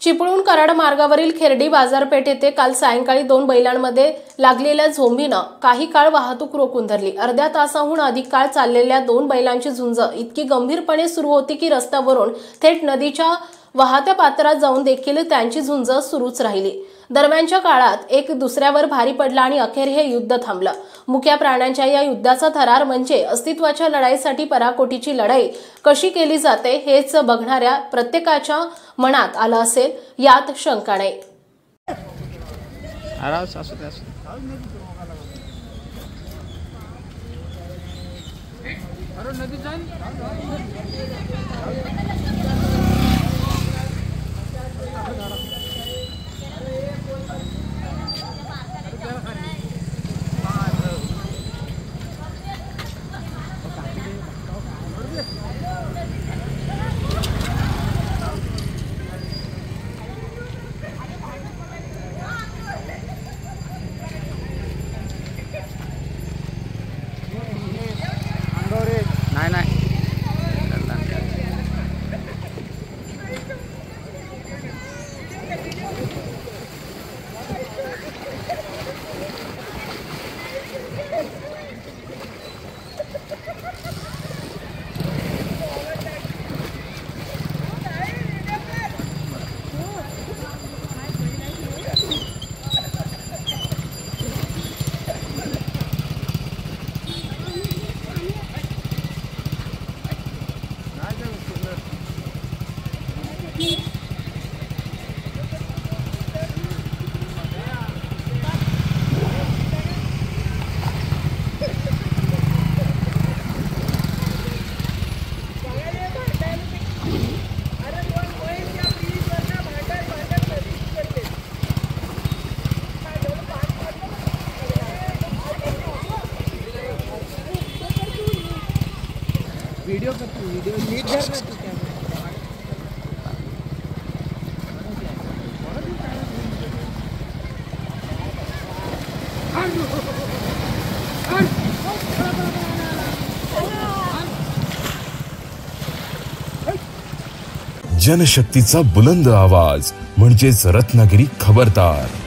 चिपळूण कराड मार्गावरील खेर्डी बाजारपेठ येथे काल सायंकाळी 2 बैलांमध्ये लागलेल्या झोंबीनं काही काळ वाहतूक रोखून धरली। अर्ध्या तासाहून अधिक काळ चाललेल्या 2 बैलांची झुंज इतकी गंभीरपणे सुरू होती की रस्त्यावरून थेट नदीच्या वाहत्या पात्रात जाऊन देखील त्यांची झुंज सुरूच राहिली। दरम्यानच्या काळात एक दुसऱ्यावर भारी पडला आणि अखेर हे युद्ध थांबलं। मुक्या प्राण्यांच्या या युद्धाचा थरार म्हणजे अस्तित्वाच्या लढाईसाठी पराकोटीची लढाई कशी केली जाते हेच बघणाऱ्या प्रत्येकाच्या मनात आलं असेल यात शंका नाही। वीडियो लीड कर रहा तू क्या जनशक्तीचा बुलंद आवाज म्हणजेच रत्नागिरी खबरदार।